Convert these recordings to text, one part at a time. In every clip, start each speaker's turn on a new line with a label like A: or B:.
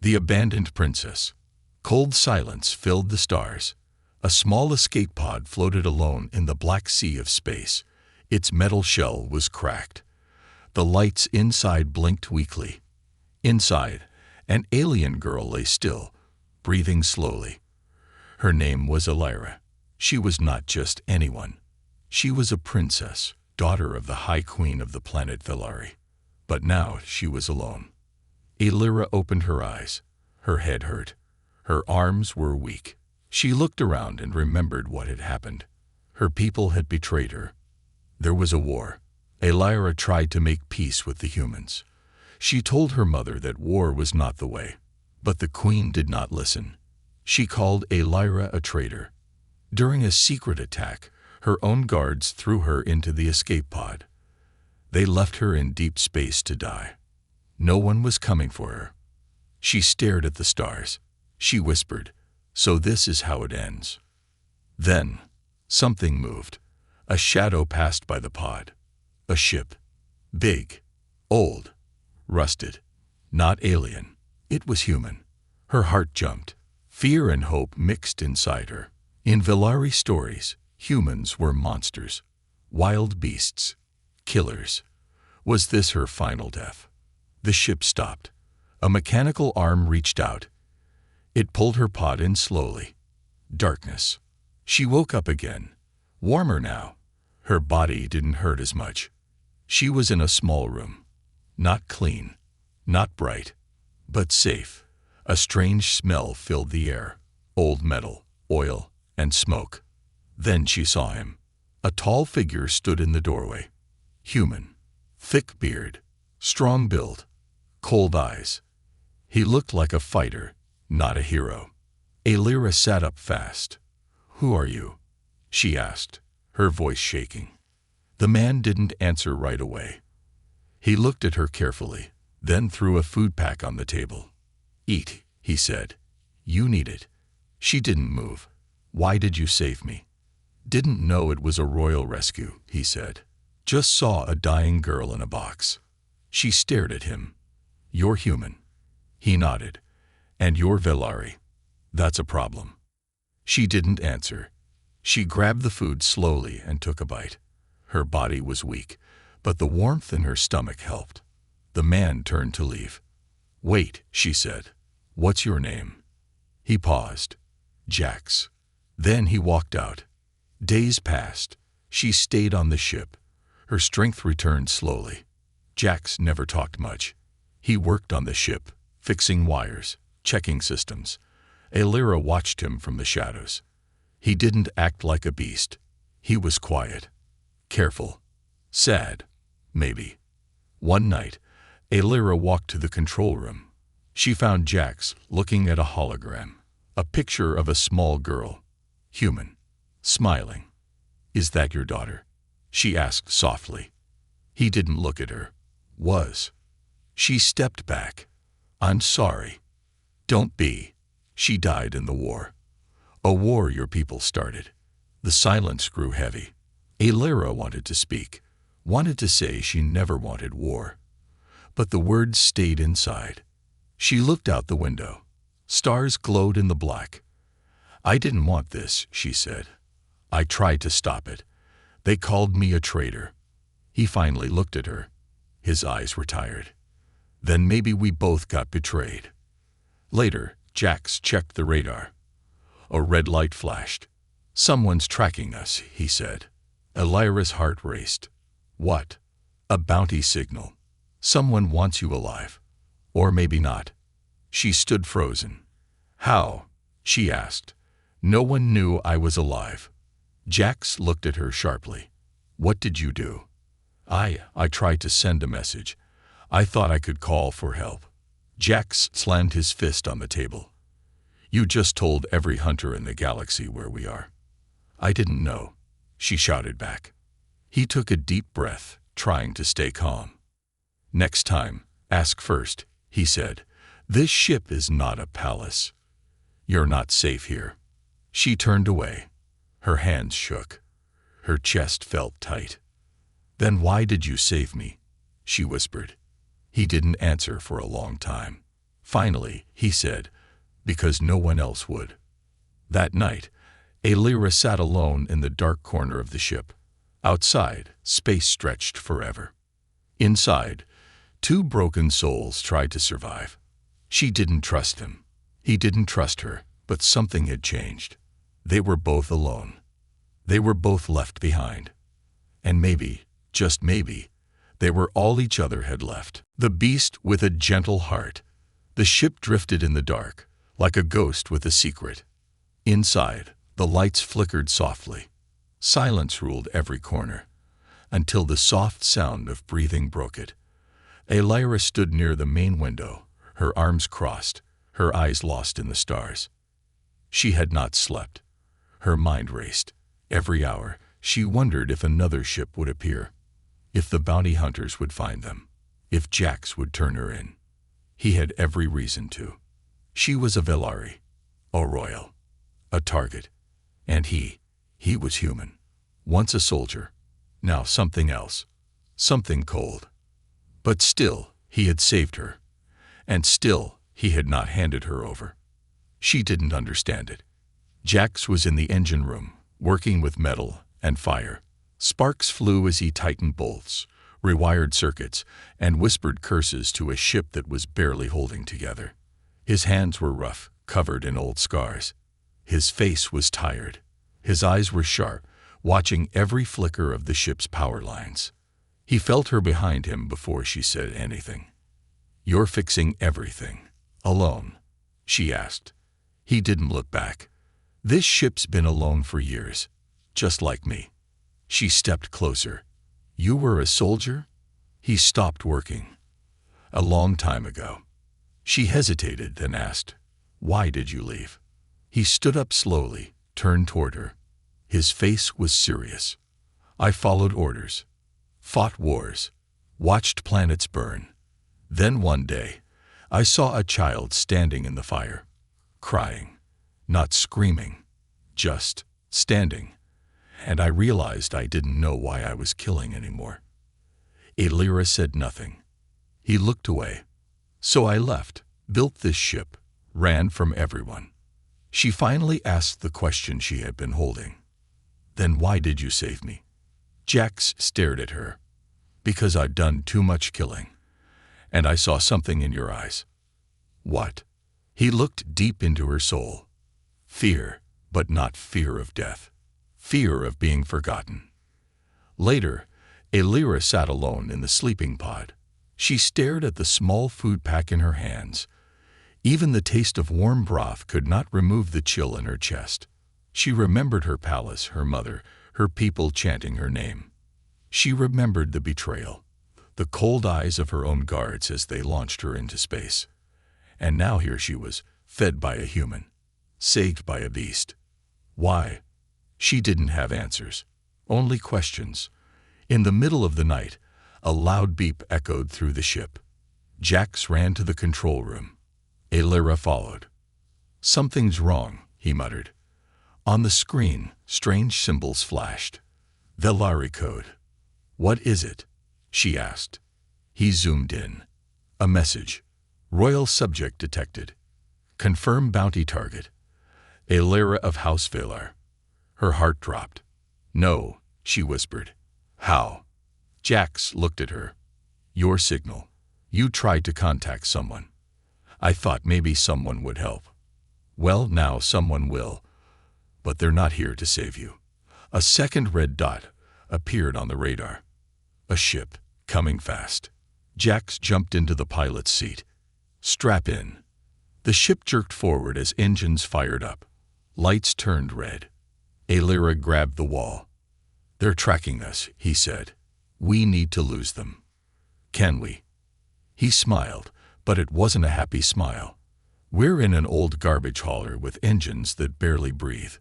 A: The abandoned princess. Cold silence filled the stars. A small escape pod floated alone in the black sea of space. Its metal shell was cracked. The lights inside blinked weakly. Inside, an alien girl lay still, breathing slowly. Her name was Elira. She was not just anyone. She was a princess, daughter of the High Queen of the planet Velari. But now she was alone. Elira opened her eyes. Her head hurt. Her arms were weak. She looked around and remembered what had happened. Her people had betrayed her. There was a war. Elira tried to make peace with the humans. She told her mother that war was not the way. But the queen did not listen. She called Elira a traitor. During a secret attack, her own guards threw her into the escape pod. They left her in deep space to die. No one was coming for her. She stared at the stars. She whispered, "So this is how it ends." Then, something moved. A shadow passed by the pod. A ship. Big. Old. Rusted. Not alien. It was human. Her heart jumped. Fear and hope mixed inside her. In Velari stories, humans were monsters. Wild beasts. Killers. Was this her final death? The ship stopped. A mechanical arm reached out. It pulled her pod in slowly. Darkness. She woke up again. Warmer now. Her body didn't hurt as much. She was in a small room. Not clean. Not bright. But safe. A strange smell filled the air. Old metal, oil, and smoke. Then she saw him. A tall figure stood in the doorway. Human. Thick beard. Strong build. Cold eyes. He looked like a fighter, not a hero. Elira sat up fast. "Who are you?" she asked, her voice shaking. The man didn't answer right away. He looked at her carefully, then threw a food pack on the table. "Eat," he said. "You need it." She didn't move. "Why did you save me?" "Didn't know it was a royal rescue," he said. "Just saw a dying girl in a box." She stared at him. "You're human." He nodded. "And you're Velari. That's a problem." She didn't answer. She grabbed the food slowly and took a bite. Her body was weak, but the warmth in her stomach helped. The man turned to leave. "Wait," she said. "What's your name?" He paused. "Jax." Then he walked out. Days passed. She stayed on the ship. Her strength returned slowly. Jax never talked much. He worked on the ship, fixing wires, checking systems. Elira watched him from the shadows. He didn't act like a beast. He was quiet. Careful. Sad. Maybe. One night, Elira walked to the control room. She found Jax looking at a hologram. A picture of a small girl. Human. Smiling. "Is that your daughter?" she asked softly. He didn't look at her. "Was." She stepped back. "I'm sorry." "Don't be. She died in the war. A war your people started." The silence grew heavy. Elira wanted to speak, wanted to say she never wanted war. But the words stayed inside. She looked out the window. Stars glowed in the black. "I didn't want this," she said. "I tried to stop it. They called me a traitor." He finally looked at her. His eyes were tired. "Then maybe we both got betrayed." Later, Jax checked the radar. A red light flashed. "Someone's tracking us," he said. Elira's heart raced. "What?" "A bounty signal. Someone wants you alive. Or maybe not." She stood frozen. "How?" she asked. "No one knew I was alive." Jax looked at her sharply. "What did you do?" I tried to send a message. I thought I could call for help." Jax slammed his fist on the table. "You just told every hunter in the galaxy where we are." "I didn't know," she shouted back. He took a deep breath, trying to stay calm. "Next time, ask first," he said. "This ship is not a palace. You're not safe here." She turned away. Her hands shook. Her chest felt tight. "Then why did you save me?" she whispered. He didn't answer for a long time. Finally, he said, because no one else would. That night, Alyra sat alone in the dark corner of the ship. Outside, space stretched forever. Inside, two broken souls tried to survive. She didn't trust him. He didn't trust her, but something had changed. They were both alone. They were both left behind. And maybe, just maybe, they were all each other had left. The beast with a gentle heart. The ship drifted in the dark, like a ghost with a secret. Inside, the lights flickered softly. Silence ruled every corner, until the soft sound of breathing broke it. Alyra stood near the main window, her arms crossed, her eyes lost in the stars. She had not slept. Her mind raced. Every hour, she wondered if another ship would appear, if the bounty hunters would find them, if Jax would turn her in. He had every reason to. She was a Velari, a royal, a target, and he was human. Once a soldier, now something else, something cold. But still, he had saved her, and still, he had not handed her over. She didn't understand it. Jax was in the engine room, working with metal and fire. Sparks flew as he tightened bolts, rewired circuits, and whispered curses to a ship that was barely holding together. His hands were rough, covered in old scars. His face was tired. His eyes were sharp, watching every flicker of the ship's power lines. He felt her behind him before she said anything. "You're fixing everything, alone?" she asked. He didn't look back. "This ship's been alone for years, just like me." She stepped closer. "You were a soldier?" He stopped working. "A long time ago." She hesitated, then asked, "Why did you leave?" He stood up slowly, turned toward her. His face was serious. "I followed orders, fought wars, watched planets burn. Then one day, I saw a child standing in the fire, crying, not screaming, just standing. And I realized I didn't know why I was killing anymore." Alyra said nothing. He looked away. "So I left, built this ship, ran from everyone." She finally asked the question she had been holding. "Then why did you save me?" Jax stared at her. "Because I'd done too much killing. And I saw something in your eyes." "What?" He looked deep into her soul. "Fear, but not fear of death. Fear of being forgotten." Later, Alyra sat alone in the sleeping pod. She stared at the small food pack in her hands. Even the taste of warm broth could not remove the chill in her chest. She remembered her palace, her mother, her people chanting her name. She remembered the betrayal, the cold eyes of her own guards as they launched her into space. And now here she was, fed by a human, saved by a beast. Why? She didn't have answers, only questions. In the middle of the night, a loud beep echoed through the ship. Jax ran to the control room. Alyra followed. "Something's wrong," he muttered. On the screen, strange symbols flashed. "Velari code." "What is it?" she asked. He zoomed in. A message. "Royal subject detected. Confirm bounty target. Alyra of House Velar." Her heart dropped. "No," she whispered. "How?" Jax looked at her. "Your signal. You tried to contact someone. I thought maybe someone would help. Well, now someone will. But they're not here to save you." A second red dot appeared on the radar. A ship, coming fast. Jax jumped into the pilot's seat. "Strap in." The ship jerked forward as engines fired up. Lights turned red. Alyra grabbed the wall. "They're tracking us," he said. "We need to lose them." "Can we?" He smiled, but it wasn't a happy smile. "We're in an old garbage hauler with engines that barely breathe.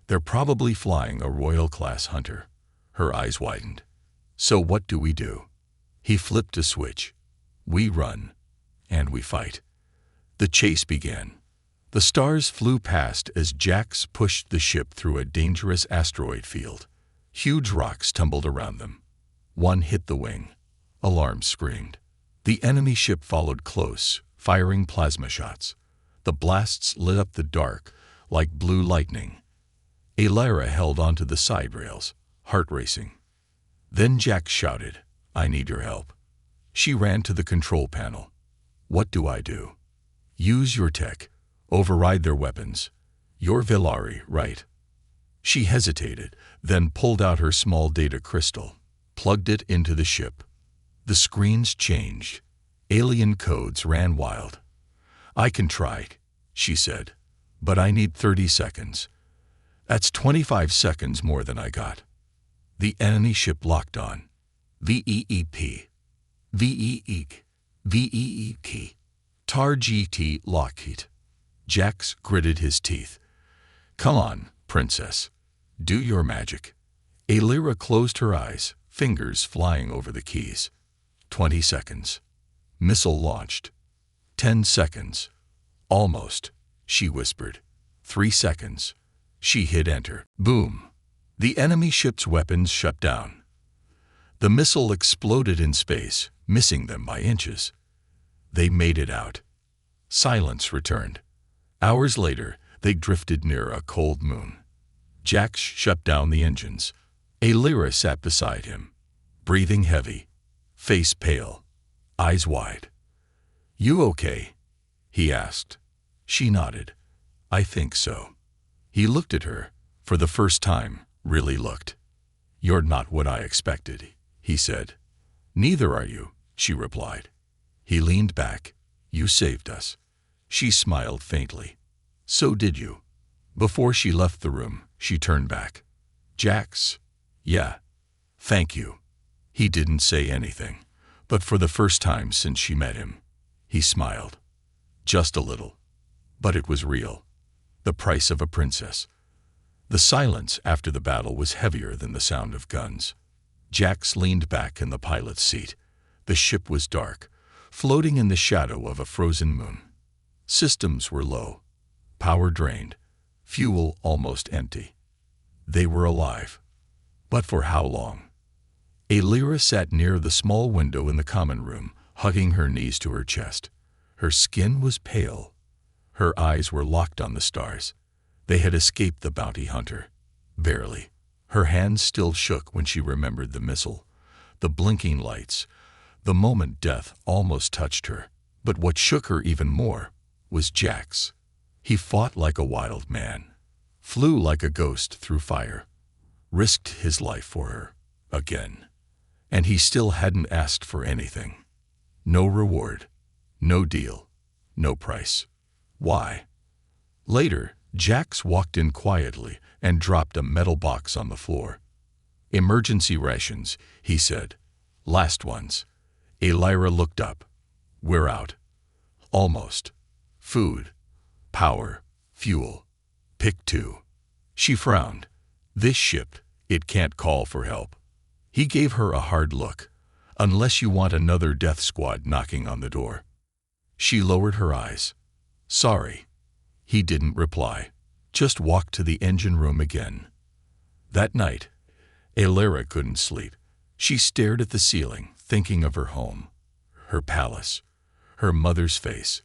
A: They're probably flying a royal-class hunter." Her eyes widened. "So what do we do?" He flipped a switch. "We run, and we fight." The chase began. The stars flew past as Jax pushed the ship through a dangerous asteroid field. Huge rocks tumbled around them. One hit the wing. Alarms screamed. The enemy ship followed close, firing plasma shots. The blasts lit up the dark like blue lightning. Alyra held onto the side rails, heart racing. Then Jax shouted, "I need your help." She ran to the control panel. "What do I do?" "Use your tech. Override their weapons. You're Villari, right?" She hesitated, then pulled out her small data crystal, plugged it into the ship. The screens changed. Alien codes ran wild. "I can try," she said, "but I need 30 seconds. That's 25 seconds more than I got." The enemy ship locked on. VEEP. VEEK. VEEK. Tar GT Lockheed. Jax gritted his teeth. "Come on, princess. Do your magic." Alyra closed her eyes, fingers flying over the keys. 20 seconds. Missile launched. 10 seconds. "Almost," she whispered. 3 seconds. She hit enter. Boom. The enemy ship's weapons shut down. The missile exploded in space, missing them by inches. They made it out. Silence returned. Hours later, they drifted near a cold moon. Jax shut down the engines. Alyra sat beside him, breathing heavy, face pale, eyes wide. "You okay?" he asked. She nodded. "I think so." He looked at her, for the first time, really looked. "You're not what I expected," he said. "Neither are you," she replied. He leaned back. "You saved us." She smiled faintly. "So did you." Before she left the room, she turned back. "Jax?" "Yeah. Thank you." He didn't say anything, but for the first time since she met him, he smiled. Just a little. But it was real. The price of a princess. The silence after the battle was heavier than the sound of guns. Jax leaned back in the pilot's seat. The ship was dark, floating in the shadow of a frozen moon. Systems were low, power drained, fuel almost empty. They were alive. But for how long? Alyra sat near the small window in the common room, hugging her knees to her chest. Her skin was pale. Her eyes were locked on the stars. They had escaped the bounty hunter. Barely. Her hands still shook when she remembered the missile, the blinking lights, the moment death almost touched her. But what shook her even more was Jax. He fought like a wild man, flew like a ghost through fire, risked his life for her, again. And he still hadn't asked for anything. No reward, no deal, no price. Why? Later, Jax walked in quietly and dropped a metal box on the floor. "Emergency rations," he said. "Last ones." Alyra looked up. "We're out." "Almost." "Food, power, fuel. Pick two." She frowned. "This ship, it can't call for help." He gave her a hard look. "Unless you want another death squad knocking on the door." She lowered her eyes. "Sorry." He didn't reply, just walked to the engine room again. That night, Alyra couldn't sleep. She stared at the ceiling, thinking of her home, her palace, her mother's face,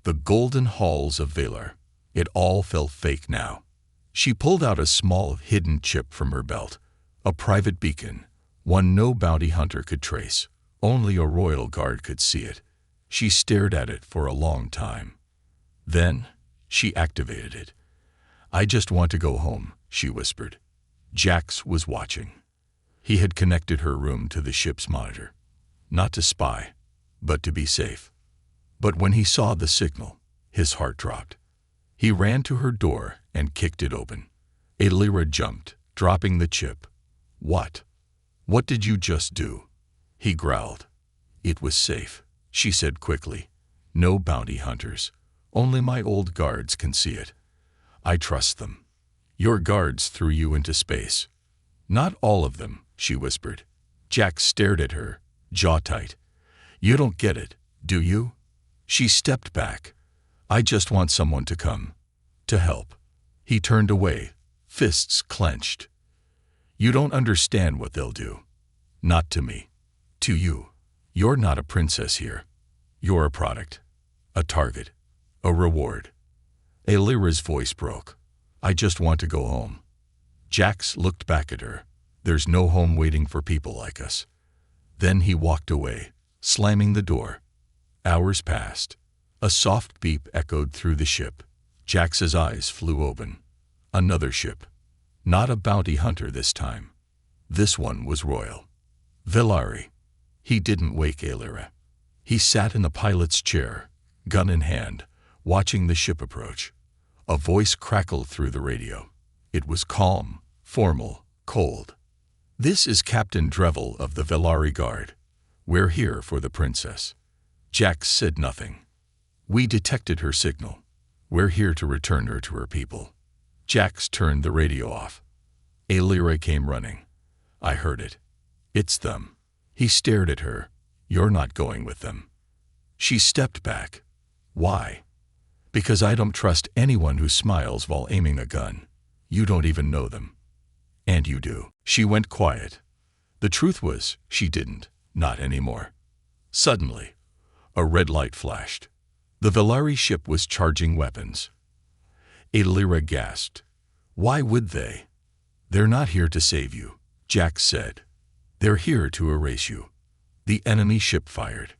A: the golden halls of Valar. It all felt fake now. She pulled out a small, hidden chip from her belt, a private beacon, one no bounty hunter could trace. Only a royal guard could see it. She stared at it for a long time. Then, she activated it. "I just want to go home," she whispered. Jax was watching. He had connected her room to the ship's monitor. Not to spy, but to be safe. But when he saw the signal, his heart dropped. He ran to her door and kicked it open. Alyra jumped, dropping the chip. "What? What did you just do?" He growled. "It was safe," she said quickly. "No bounty hunters. Only my old guards can see it. I trust them. Your guards threw you into space." "Not all of them," she whispered. Jax stared at her, jaw tight. "You don't get it, do you?" She stepped back. "I just want someone to come. To help." He turned away, fists clenched. "You don't understand what they'll do. Not to me. To you. You're not a princess here. You're a product. A target. A reward. Alira's voice broke. I just want to go home. Jax looked back at her. There's no home waiting for people like us. Then he walked away, slamming the door. Hours passed. A soft beep echoed through the ship. Jax's eyes flew open. Another ship. Not a bounty hunter this time. This one was royal. Velari. He didn't wake Alira. He sat in the pilot's chair, gun in hand, watching the ship approach. A voice crackled through the radio. It was calm, formal, cold. This is Captain Drevel of the Velari Guard. We're here for the princess. Jax said nothing. We detected her signal. We're here to return her to her people. Jax turned the radio off. Alira came running. I heard it. It's them. He stared at her. You're not going with them. She stepped back. Why? Because I don't trust anyone who smiles while aiming a gun. You don't even know them. And you do. She went quiet. The truth was, she didn't. Not anymore. Suddenly, a red light flashed. The Velari ship was charging weapons. Alira gasped. Why would they? They're not here to save you, Jax said. They're here to erase you. The enemy ship fired.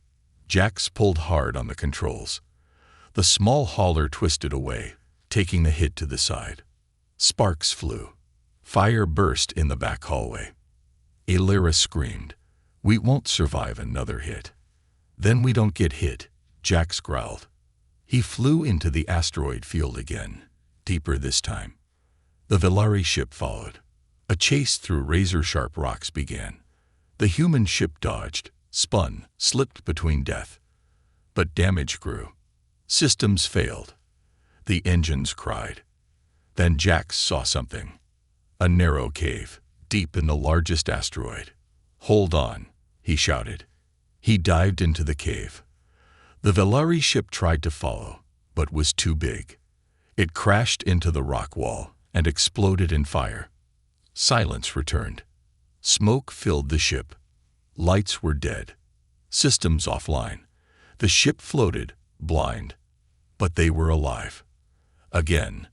A: Jax pulled hard on the controls. The small hauler twisted away, taking the hit to the side. Sparks flew. Fire burst in the back hallway. Alira screamed. We won't survive another hit. Then we don't get hit, Jax growled. He flew into the asteroid field again, deeper this time. The Velari ship followed. A chase through razor-sharp rocks began. The human ship dodged, spun, slipped between death. But damage grew. Systems failed. The engines cried. Then Jax saw something. A narrow cave, deep in the largest asteroid. Hold on, he shouted. He dived into the cave. The Velari ship tried to follow, but was too big. It crashed into the rock wall and exploded in fire. Silence returned. Smoke filled the ship. Lights were dead. Systems offline. The ship floated, blind. But they were alive. Again.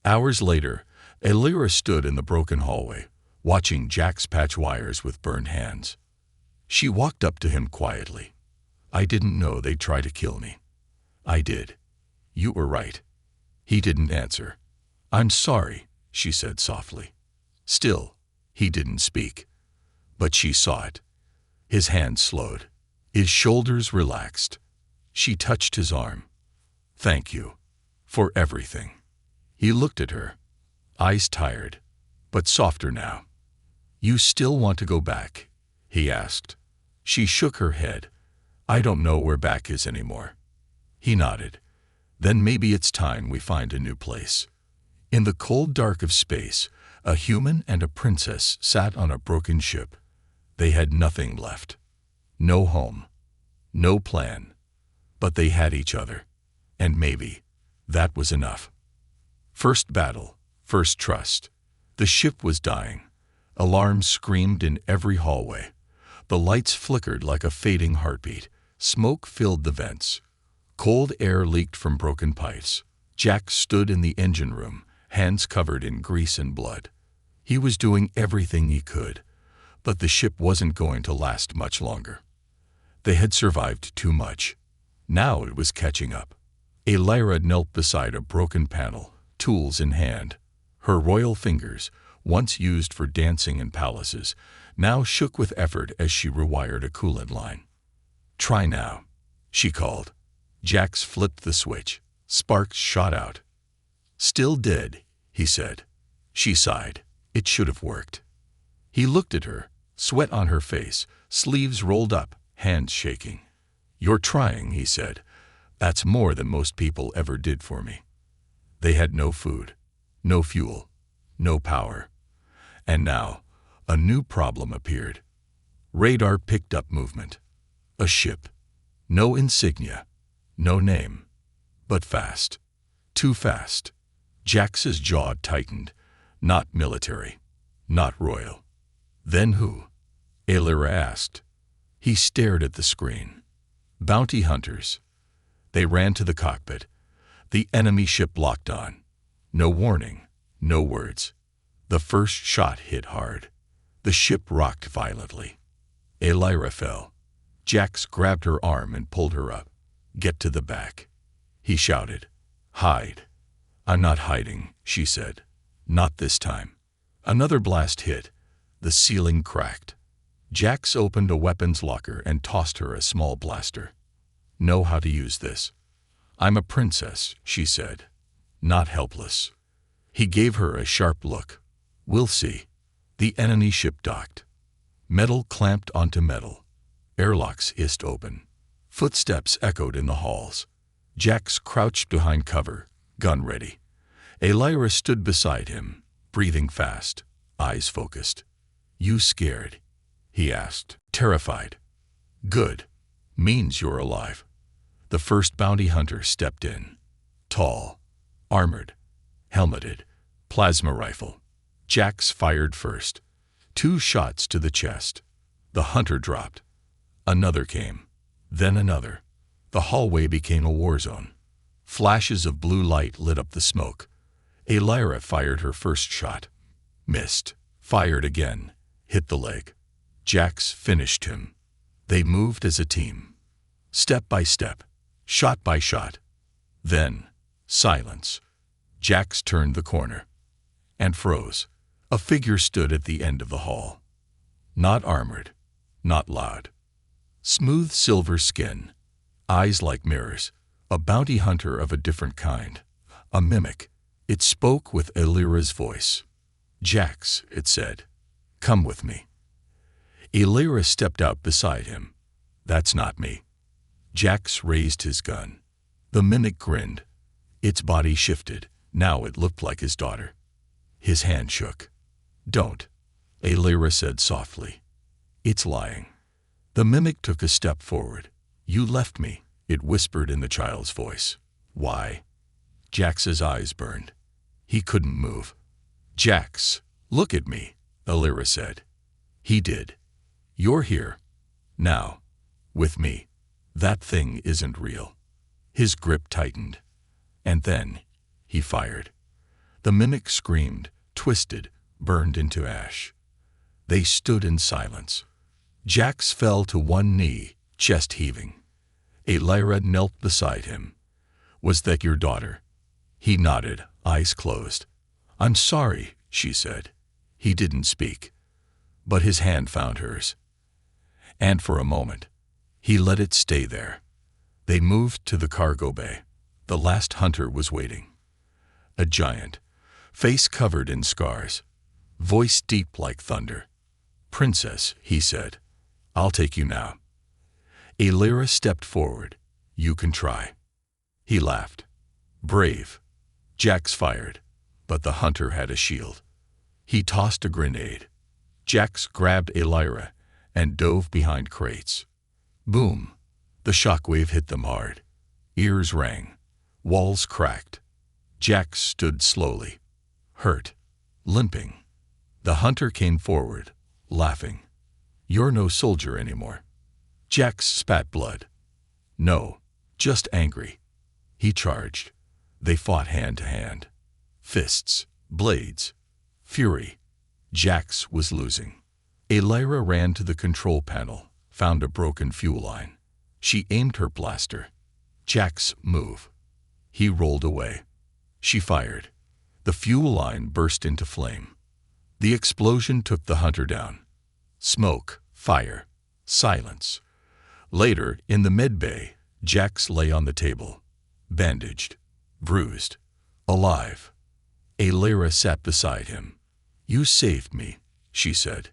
A: Hours later, Alira stood in the broken hallway, watching Jax patch wires with burned hands. She walked up to him quietly. I didn't know they'd try to kill me. I did. You were right. He didn't answer. I'm sorry, she said softly. Still, he didn't speak. But she saw it. His hand slowed. His shoulders relaxed. She touched his arm. Thank you. For everything. He looked at her. Eyes tired, but softer now. You still want to go back? He asked. She shook her head. I don't know where back is anymore. He nodded. Then maybe it's time we find a new place. In the cold dark of space, a human and a princess sat on a broken ship. They had nothing left. No home. No plan. But they had each other. And maybe that was enough. First battle. First trust. The ship was dying. Alarms screamed in every hallway. The lights flickered like a fading heartbeat. Smoke filled the vents. Cold air leaked from broken pipes. Jax stood in the engine room, hands covered in grease and blood. He was doing everything he could, but the ship wasn't going to last much longer. They had survived too much. Now it was catching up. Alira knelt beside a broken panel, tools in hand. Her royal fingers, once used for dancing in palaces, now shook with effort as she rewired a coolant line. Try now, she called. Jax flipped the switch. Sparks shot out. Still dead, he said. She sighed. It should have worked. He looked at her, sweat on her face, sleeves rolled up, hands shaking. You're trying, he said. That's more than most people ever did for me. They had no food, no fuel, no power. And now, a new problem appeared. Radar picked up movement. A ship. No insignia, no name. But fast. Too fast. Jax's jaw tightened. Not military. Not royal. Then who? Alira asked. He stared at the screen. Bounty hunters. They ran to the cockpit. The enemy ship locked on. No warning, no words. The first shot hit hard. The ship rocked violently. Elira fell. Jax grabbed her arm and pulled her up. "Get to the back," he shouted. "Hide." "I'm not hiding," she said. "Not this time." Another blast hit. The ceiling cracked. Jax opened a weapons locker and tossed her a small blaster. "Know how to use this." "I'm a princess," she said. "Not helpless." He gave her a sharp look. "We'll see." The enemy ship docked. Metal clamped onto metal. Airlocks hissed open. Footsteps echoed in the halls. Jax crouched behind cover, gun ready. Elira stood beside him, breathing fast, eyes focused. "You scared?" he asked. "Terrified." "Good. Means you're alive." The first bounty hunter stepped in. Tall, armored, helmeted, plasma rifle. Jax fired first. 2 shots to the chest. The hunter dropped. Another came. Then another. The hallway became a war zone. Flashes of blue light lit up the smoke. Elira fired her first shot. Missed. Fired again. Hit the leg. Jax finished him. They moved as a team. Step by step. Shot by shot. Then, silence. Jax turned the corner. And froze. A figure stood at the end of the hall. Not armored. Not loud. Smooth silver skin. Eyes like mirrors. A bounty hunter of a different kind. A mimic. It spoke with Elira's voice. "Jax," it said. "Come with me." Elira stepped out beside him. "That's not me." Jax raised his gun. The mimic grinned. Its body shifted. Now it looked like his daughter. His hand shook. "Don't," Elira said softly. "It's lying." The mimic took a step forward. "You left me," it whispered in the child's voice. "Why?" Jax's eyes burned. He couldn't move. "Jax, look at me," Elira said. He did. "You're here. Now. With me. That thing isn't real." His grip tightened. And then, he fired. The mimic screamed, twisted, burned into ash. They stood in silence. Jax fell to one knee, chest heaving. Elira knelt beside him. "Was that your daughter?" He nodded, eyes closed. "I'm sorry," she said. He didn't speak. But his hand found hers. And for a moment, he let it stay there. They moved to the cargo bay. The last hunter was waiting. A giant, face covered in scars, voice deep like thunder. "Princess," he said, "I'll take you now." Elira stepped forward. "You can try." He laughed. "Brave." Jax fired, but the hunter had a shield. He tossed a grenade. Jax grabbed Elira and dove behind crates. Boom! The shockwave hit them hard. Ears rang. Walls cracked. Jax stood slowly, hurt, limping. The hunter came forward, laughing. "You're no soldier anymore." Jax spat blood. "No, just angry." He charged. They fought hand to hand. Fists, blades, fury. Jax was losing. Elira ran to the control panel, found a broken fuel line. She aimed her blaster. "Jax, move." He rolled away. She fired. The fuel line burst into flame. The explosion took the hunter down. Smoke, fire, silence. Later, in the med bay, Jax lay on the table, bandaged, bruised, alive. Elira sat beside him. "You saved me," she said.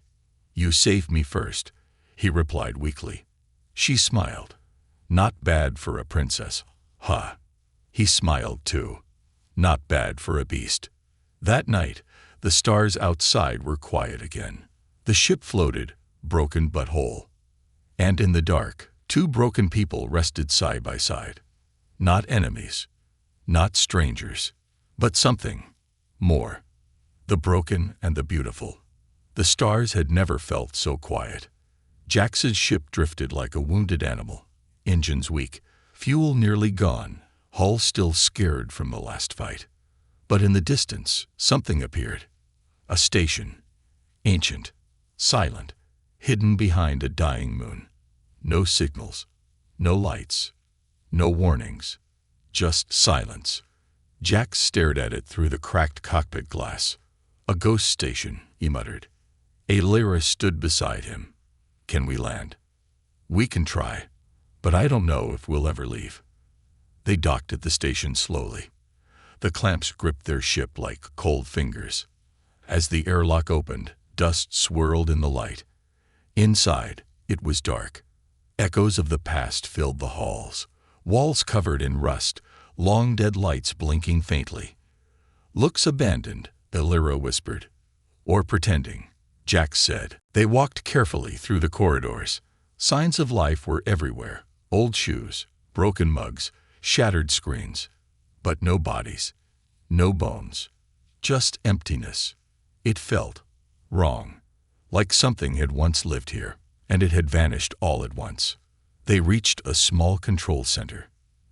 A: "You saved me first," he replied weakly. She smiled. "Not bad for a princess, huh?" He smiled too. "Not bad for a beast." That night, the stars outside were quiet again. The ship floated, broken but whole. And in the dark, 2 broken people rested side by side. Not enemies, not strangers, but something more. The broken and the beautiful. The stars had never felt so quiet. Jax's ship drifted like a wounded animal, engines weak, Fuel nearly gone, hull still scared from the last fight. But in the distance, something appeared. A station. Ancient. Silent. Hidden behind a dying moon. No signals. No lights. No warnings. Just silence. Jack stared at it through the cracked cockpit glass. A ghost station, he muttered. A Lyra stood beside him. Can we land? We can try, but I don't know if we'll ever leave. They docked at the station slowly. The clamps gripped their ship like cold fingers. As the airlock opened, dust swirled in the light. Inside, it was dark. Echoes of the past filled the halls. Walls covered in rust, long dead lights blinking faintly. Looks abandoned, Lyra whispered. Or pretending, Jack said. They walked carefully through the corridors. Signs of life were everywhere. Old shoes, broken mugs, shattered screens. But no bodies, no bones. Just emptiness. It felt wrong. Like something had once lived here, and it had vanished all at once. They reached a small control center.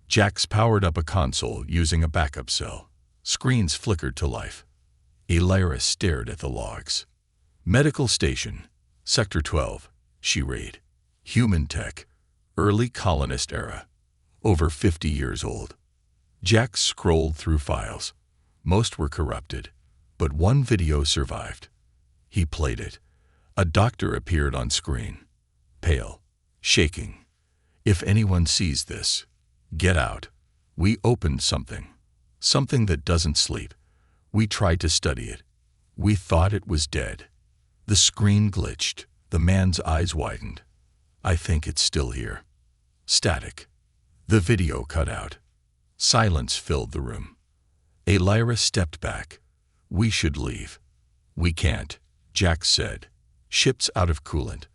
A: Jax powered up a console using a backup cell. Screens flickered to life. Lyra stared at the logs. Medical Station, Sector 12, she read. Human tech, early colonist era. Over 50 years old. Jax scrolled through files. Most were corrupted, but one video survived. He played it. A doctor appeared on screen. Pale. Shaking. If anyone sees this, get out. We opened something. Something that doesn't sleep. We tried to study it. We thought it was dead. The screen glitched. The man's eyes widened. I think it's still here. Static. The video cut out. Silence filled the room. Lyra stepped back. We should leave. We can't, Jack said. Ship's out of coolant.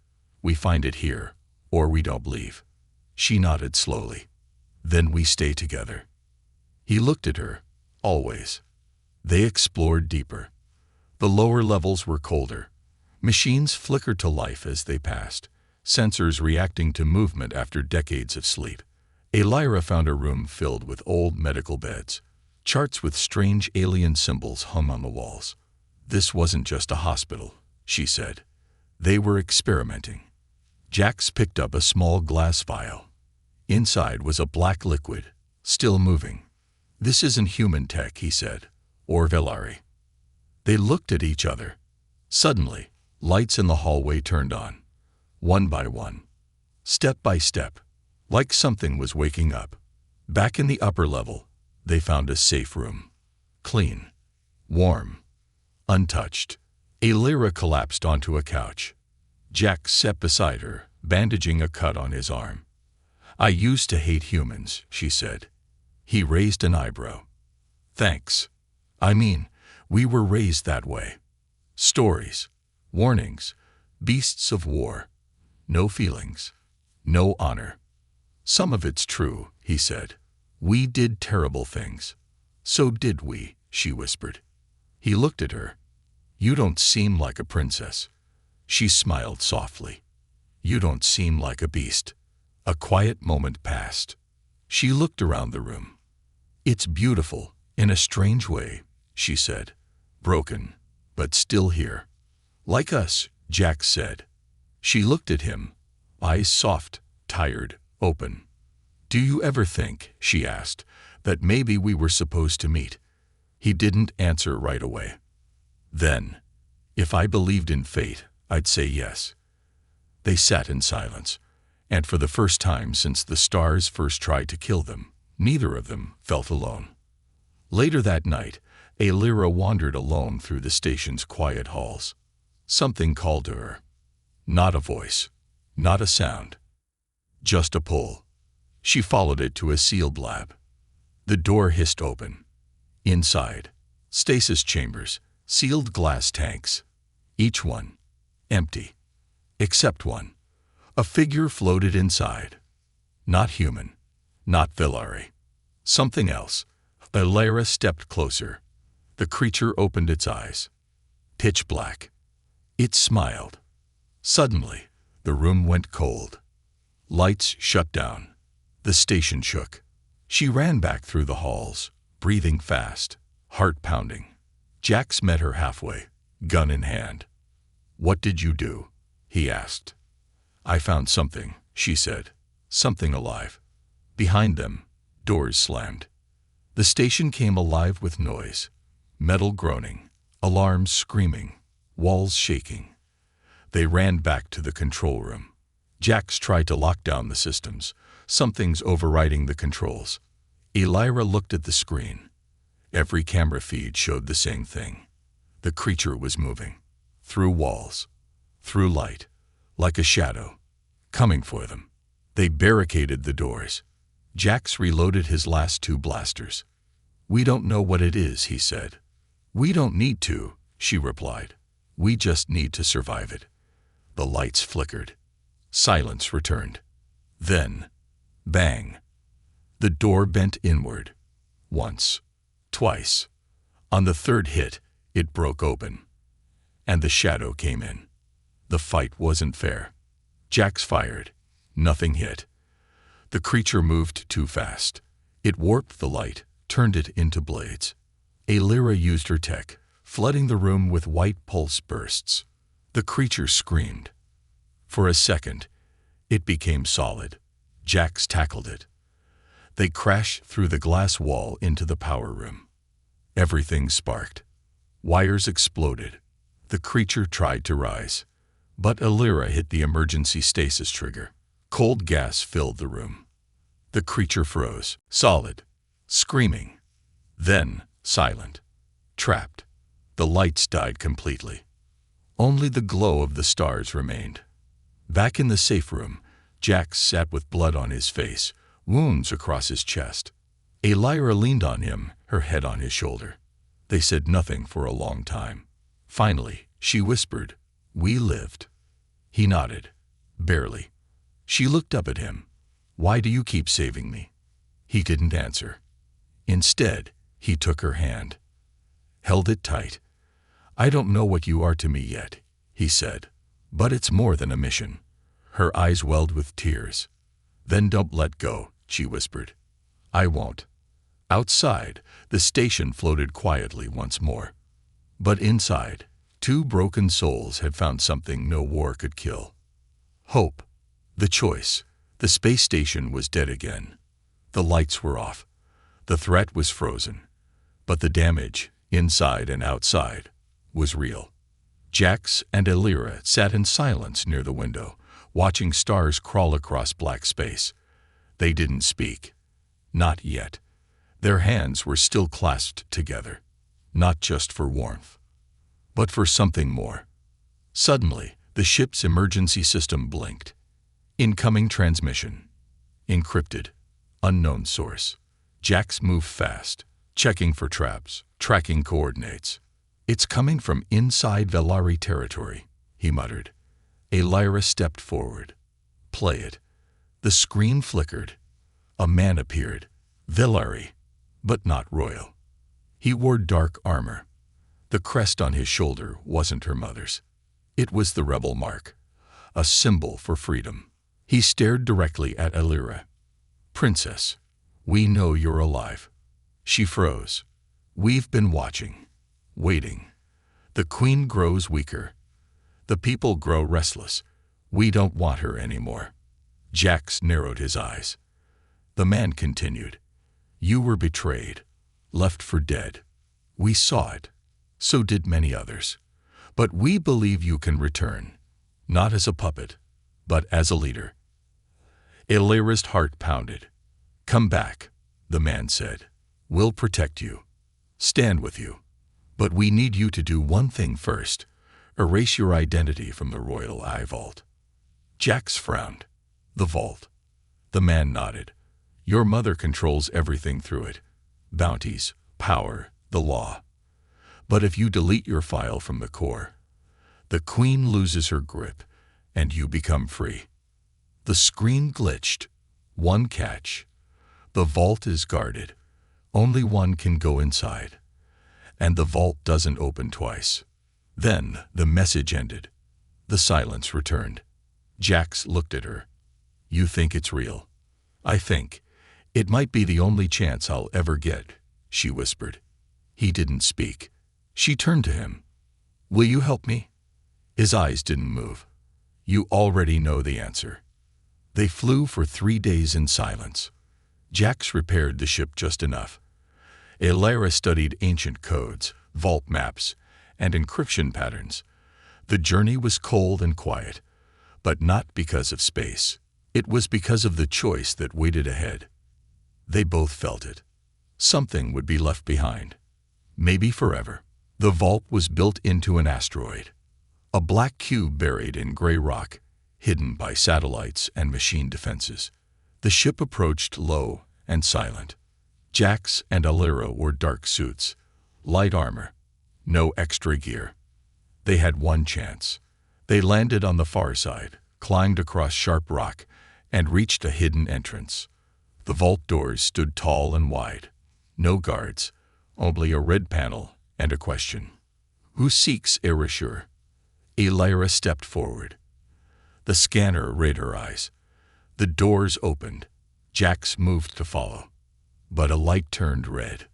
A: We find it here, or we don't leave. She nodded slowly. Then we stay together. He looked at her, always. They explored deeper. The lower levels were colder. Machines flickered to life as they passed, sensors reacting to movement after decades of sleep. Lyra found a room filled with old medical beds. Charts with strange alien symbols hung on the walls. This wasn't just a hospital, she said. They were experimenting. Jax picked up a small glass vial. Inside was a black liquid, still moving. This isn't human tech, he said, or Velari. They looked at each other. Suddenly, lights in the hallway turned on. One by one. Step by step. Like something was waking up. Back in the upper level, they found a safe room. Clean. Warm. Untouched. Lyra collapsed onto a couch. Jack sat beside her, bandaging a cut on his arm. I used to hate humans, she said. He raised an eyebrow. Thanks. I mean, we were raised that way. Stories. Warnings. Beasts of war. No feelings. No honor. Some of it's true, he said. We did terrible things. So did we, she whispered. He looked at her. You don't seem like a princess. She smiled softly. You don't seem like a beast. A quiet moment passed. She looked around the room. It's beautiful, in a strange way, she said. Broken, but still here. Like us, Jack said. She looked at him, eyes soft, tired, open. Do you ever think, she asked, that maybe we were supposed to meet? He didn't answer right away. Then, if I believed in fate, I'd say yes. They sat in silence, and for the first time since the stars first tried to kill them, neither of them felt alone. Later that night, Lyra wandered alone through the station's quiet halls. Something called to her. Not a voice, not a sound. Just a pull. She followed it to a sealed lab. The door hissed open. Inside, stasis chambers, sealed glass tanks. Each one empty. Except one. A figure floated inside. Not human. Not Velari. Something else. Lyra stepped closer. The creature opened its eyes. Pitch black. It smiled. Suddenly, the room went cold. Lights shut down. The station shook. She ran back through the halls, breathing fast, heart pounding. Jax met her halfway, gun in hand. "What did you do?" he asked. "I found something," she said. "Something alive." Behind them, doors slammed. The station came alive with noise. Metal groaning, alarms screaming, walls shaking. They ran back to the control room. Jax tried to lock down the systems. Something's overriding the controls. Elira looked at the screen. Every camera feed showed the same thing. The creature was moving. Through walls. Through light. Like a shadow. Coming for them. They barricaded the doors. Jax reloaded his last 2 blasters. "We don't know what it is," he said. "We don't need to," she replied. "We just need to survive it." The lights flickered. Silence returned. Then, bang. The door bent inward. Once. Twice. On the 3rd hit, it broke open. And the shadow came in. The fight wasn't fair. Jax fired. Nothing hit. The creature moved too fast. It warped the light, turned it into blades. Elira used her tech, flooding the room with white pulse bursts. The creature screamed. For a second, it became solid. Jax tackled it. They crashed through the glass wall into the power room. Everything sparked. Wires exploded. The creature tried to rise. But Elira hit the emergency stasis trigger. Cold gas filled the room. The creature froze, solid, screaming. Then, silent. Trapped. The lights died completely. Only the glow of the stars remained. Back in the safe room, Jax sat with blood on his face, wounds across his chest. Elira leaned on him, her head on his shoulder. They said nothing for a long time. Finally, she whispered, "We lived." He nodded. Barely. She looked up at him. "Why do you keep saving me?" He didn't answer. Instead, he took her hand. Held it tight. "I don't know what you are to me yet," he said. "But it's more than a mission." Her eyes welled with tears. "Then don't let go," she whispered. "I won't." Outside, the station floated quietly once more. But inside, 2 broken souls had found something no war could kill. Hope. The choice. The space station was dead again. The lights were off. The threat was frozen. But the damage, inside and outside, was real. Jax and Elira sat in silence near the window, watching stars crawl across black space. They didn't speak. Not yet. Their hands were still clasped together, not just for warmth, but for something more. Suddenly, the ship's emergency system blinked. Incoming transmission. Encrypted. Unknown source. Jax moved fast, checking for traps, tracking coordinates. "It's coming from inside Velari territory," he muttered. Elira stepped forward. "Play it." The screen flickered. A man appeared. Velari, but not royal. He wore dark armor. The crest on his shoulder wasn't her mother's. It was the rebel mark, a symbol for freedom. He stared directly at Elira. "Princess, we know you're alive." She froze. "We've been watching, waiting. The queen grows weaker. The people grow restless. We don't want her anymore." Jax narrowed his eyes. The man continued. "You were betrayed, left for dead. We saw it. So did many others. But we believe you can return, not as a puppet, but as a leader." Elira's heart pounded. "Come back," the man said. "We'll protect you. Stand with you. But we need you to do one thing first. Erase your identity from the Royal Eye Vault." Jax frowned. "The vault?" The man nodded. "Your mother controls everything through it. Bounties, power, the law. But if you delete your file from the core, the queen loses her grip, and you become free." The screen glitched. One catch. The vault is guarded. Only one can go inside. And the vault doesn't open twice. Then the message ended. The silence returned. Jax looked at her. "You think it's real?" "I think," "It might be the only chance I'll ever get," she whispered. He didn't speak. She turned to him. "Will you help me?" His eyes didn't move. "You already know the answer." They flew for 3 days in silence. Jax repaired the ship just enough. Elira studied ancient codes, vault maps, and encryption patterns. The journey was cold and quiet, but not because of space. It was because of the choice that waited ahead. They both felt it. Something would be left behind. Maybe forever. The vault was built into an asteroid. A black cube buried in gray rock, hidden by satellites and machine defenses. The ship approached low and silent. Jax and Elira wore dark suits, light armor, no extra gear. They had one chance. They landed on the far side, climbed across sharp rock, and reached a hidden entrance. The vault doors stood tall and wide. No guards, only a red panel and a question. "Who seeks erasure?" Elira stepped forward. The scanner read her eyes. The doors opened. Jax moved to follow. But a light turned red.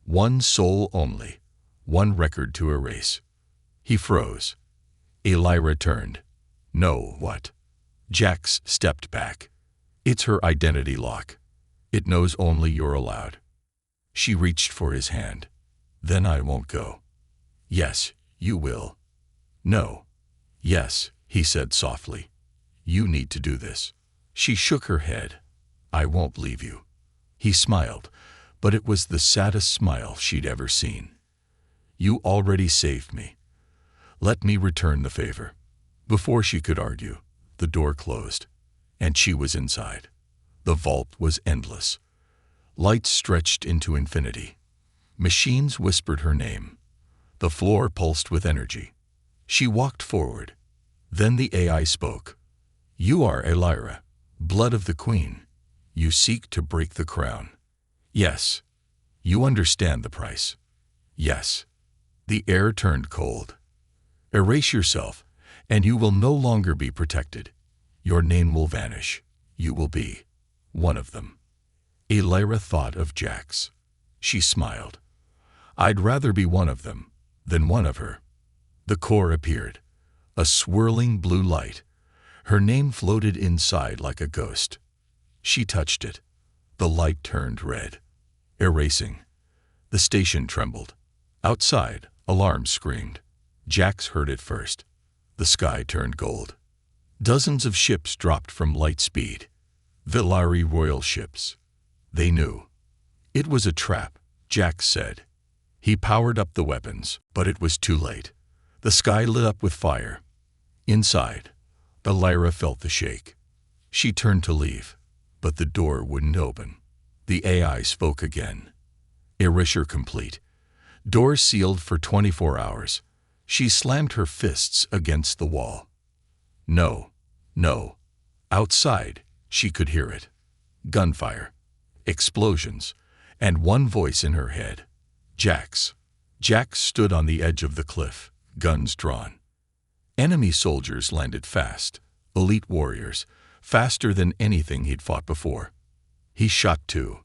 A: One soul only, one record to erase. He froze. Elira turned. "No, what?" Jax stepped back. "It's her identity lock. It knows only you're allowed." She reached for his hand. "Then I won't go." "Yes, you will." "No." "Yes," he said softly. "You need to do this." She shook her head. "I won't leave you." He smiled, but it was the saddest smile she'd ever seen. "You already saved me. Let me return the favor." Before she could argue, the door closed, and she was inside. The vault was endless. Lights stretched into infinity. Machines whispered her name. The floor pulsed with energy. She walked forward. Then the AI spoke. "You are Elira, blood of the Queen. You seek to break the crown." "Yes." "You understand the price." "Yes." The air turned cold. "Erase yourself, and you will no longer be protected. Your name will vanish. You will be one of them." Elira thought of Jax. She smiled. "I'd rather be one of them than one of her." The core appeared, a swirling blue light. Her name floated inside like a ghost. She touched it. The light turned red. Erasing. The station trembled. Outside, alarms screamed. Jax heard it first. The sky turned gold. Dozens of ships dropped from light speed. Villari royal ships. They knew. It was a trap, Jax said. He powered up the weapons, but it was too late. The sky lit up with fire. Inside, Elira felt the shake. She turned to leave, but the door wouldn't open. The AI spoke again. "Erasure complete. Doors sealed for 24 hours. She slammed her fists against the wall. No, no. Outside, she could hear it. Gunfire, explosions, and one voice in her head. Jax. Jax stood on the edge of the cliff, guns drawn. Enemy soldiers landed fast, elite warriors, faster than anything he'd fought before. He shot two,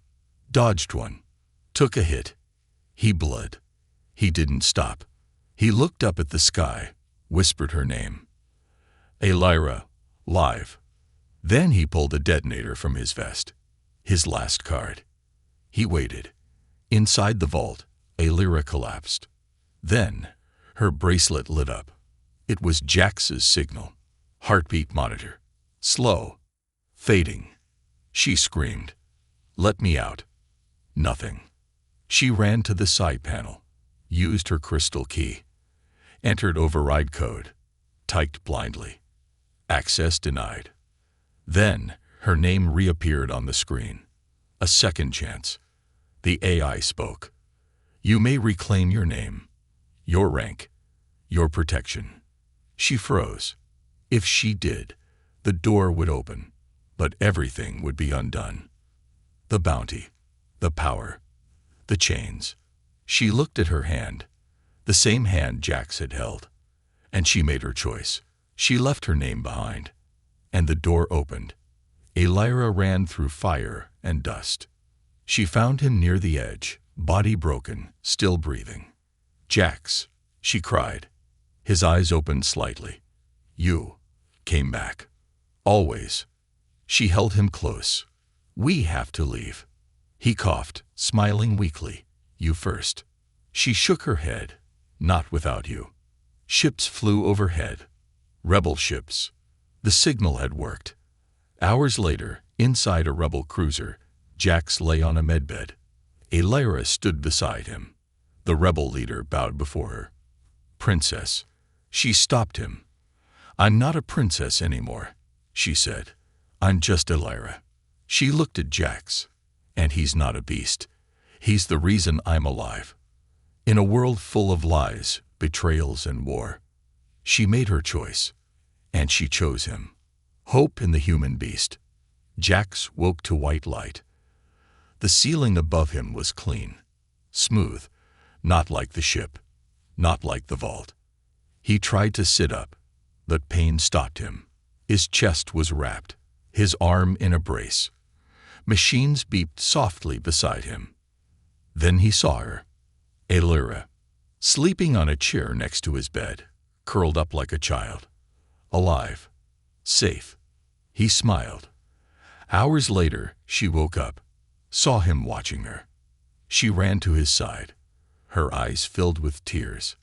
A: dodged one, took a hit. He bled. He didn't stop. He looked up at the sky, whispered her name. Elira, live. Then he pulled a detonator from his vest. His last card. He waited. Inside the vault, Elira collapsed. Then, her bracelet lit up. It was Jax's signal. Heartbeat monitor. Slow. Fading. She screamed. "Let me out." Nothing. She ran to the side panel, used her crystal key, entered override code, typed blindly. Access denied. Then, her name reappeared on the screen. A second chance. The AI spoke. "You may reclaim your name, your rank, your protection." She froze. If she did, the door would open, but everything would be undone. The bounty, the power, the chains. She looked at her hand, the same hand Jax had held, and she made her choice. She left her name behind, and the door opened. Elira ran through fire and dust. She found him near the edge, body broken, still breathing. "Jax," she cried. His eyes opened slightly. "You came back. Always." She held him close. "We have to leave." He coughed, smiling weakly. "You first." She shook her head. "Not without you." Ships flew overhead. Rebel ships. The signal had worked. Hours later, inside a rebel cruiser, Jax lay on a medbed. Lyra stood beside him. The rebel leader bowed before her. "Princess." She stopped him. "I'm not a princess anymore," she said. "I'm just Lyra." She looked at Jax. "And he's not a beast. He's the reason I'm alive." In a world full of lies, betrayals, and war, she made her choice, and she chose him. Hope in the human beast. Jax woke to white light. The ceiling above him was clean, smooth, not like the ship, not like the vault. He tried to sit up, but pain stopped him. His chest was wrapped, his arm in a brace. Machines beeped softly beside him. Then he saw her, Lyra, sleeping on a chair next to his bed, curled up like a child. Alive. Safe. He smiled. Hours later, she woke up, saw him watching her. She ran to his side, her eyes filled with tears.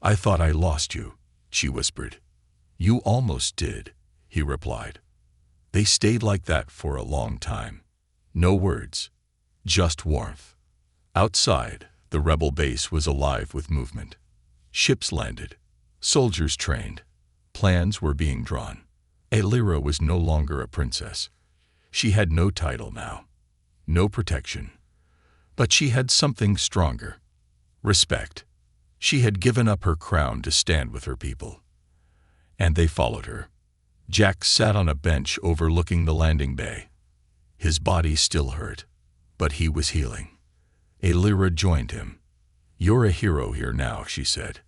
A: "I thought I lost you," she whispered. "You almost did," he replied. They stayed like that for a long time. No words, just warmth. Outside, the rebel base was alive with movement. Ships landed, soldiers trained, plans were being drawn. Lyra was no longer a princess. She had no title now, no protection. But she had something stronger. Respect. She had given up her crown to stand with her people. And they followed her. Jax sat on a bench overlooking the landing bay. His body still hurt, but he was healing. Lyra joined him. "You're a hero here now," she said.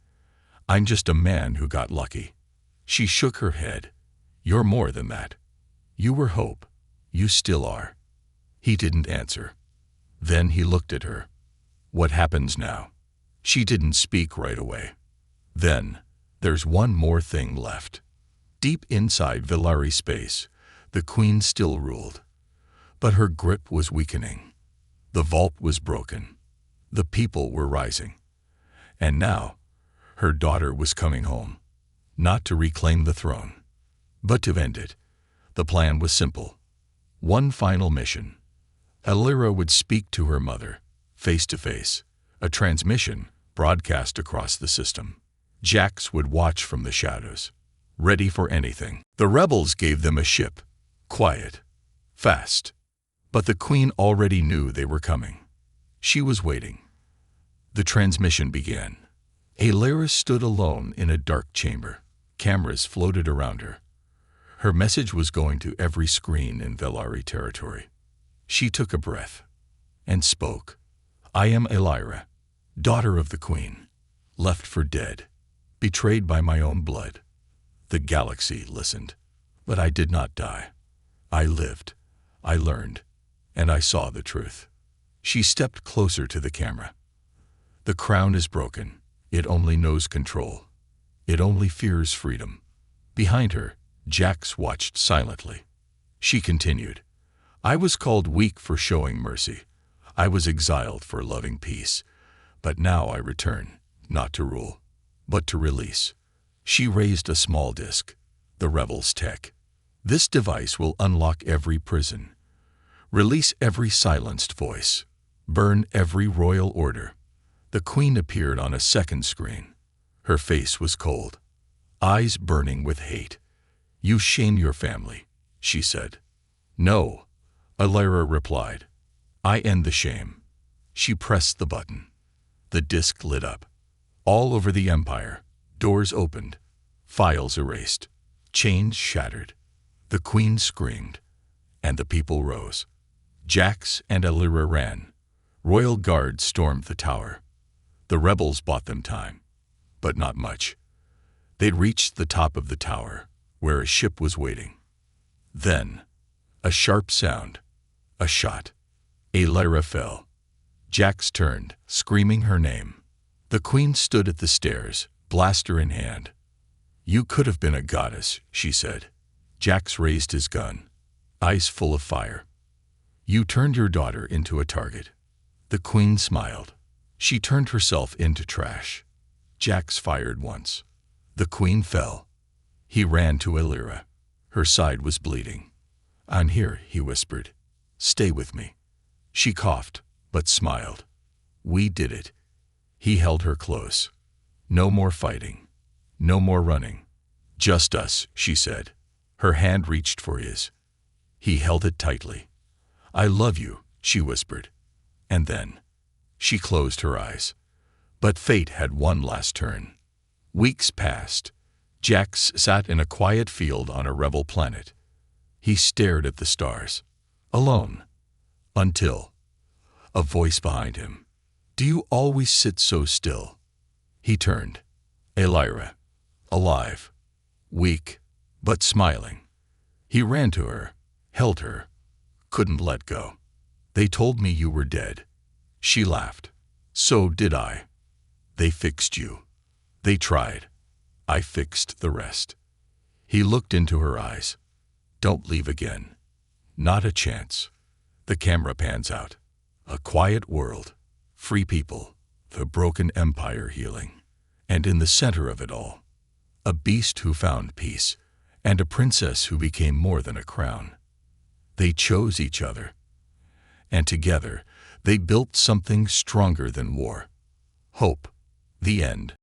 A: "I'm just a man who got lucky." She shook her head. "You're more than that. You were hope. You still are." He didn't answer. Then he looked at her. "What happens now?" She didn't speak right away. "Then, there's one more thing left." Deep inside Villari space, the Queen still ruled. But her grip was weakening. The vault was broken. The people were rising. And now, her daughter was coming home. Not to reclaim the throne, but to end it. The plan was simple. One final mission. Lyra would speak to her mother, face to face. A transmission broadcast across the system. Jax would watch from the shadows, ready for anything. The rebels gave them a ship. Quiet. Fast. But the Queen already knew they were coming. She was waiting. The transmission began. Lyra stood alone in a dark chamber. Cameras floated around her. Her message was going to every screen in Villari territory. She took a breath and spoke. "I am Lyra, daughter of the Queen, left for dead, betrayed by my own blood." The galaxy listened, but I did not die. I lived, I learned, and I saw the truth. She stepped closer to the camera. "The crown is broken. It only knows control. It only fears freedom." Behind her, Jax watched silently. She continued. "I was called weak for showing mercy. I was exiled for loving peace. But now I return, not to rule, but to release." She raised a small disc, the rebels' tech. "This device will unlock every prison, release every silenced voice, burn every royal order." The Queen appeared on a second screen. Her face was cold, eyes burning with hate. "You shame your family," she said. "No," Lyra replied. "I end the shame." She pressed the button. The disc lit up. All over the Empire, doors opened, files erased, chains shattered. The Queen screamed, and the people rose. Jax and Lyra ran. Royal guards stormed the tower. The rebels bought them time, but not much. They'd reached the top of the tower, where a ship was waiting. Then, a sharp sound, a shot. Lyra fell. Jax turned, screaming her name. The queen stood at the stairs, blaster in hand. "You could have been a goddess," she said. Jax raised his gun, eyes full of fire. "You turned your daughter into a target." The queen smiled. "She turned herself into trash." Jax fired once. The queen fell. He ran to Lyra. Her side was bleeding. "I'm here," he whispered. "Stay with me." She coughed, but smiled. "We did it." He held her close. "No more fighting. No more running. Just us," she said. Her hand reached for his. He held it tightly. "I love you," she whispered. And then she closed her eyes. But fate had one last turn. Weeks passed. Jax sat in a quiet field on a rebel planet. He stared at the stars, alone, until a voice behind him. "Do you always sit so still?" He turned. Lyra, alive, weak, but smiling. He ran to her, held her, couldn't let go. "They told me you were dead." She laughed. "So did I. They fixed you. They tried. I fixed the rest." He looked into her eyes. "Don't leave again. Not a chance." The camera pans out. A quiet world, free people, the broken empire healing. And in the center of it all, a beast who found peace, and a princess who became more than a crown. They chose each other, and together they built something stronger than war. Hope. The end.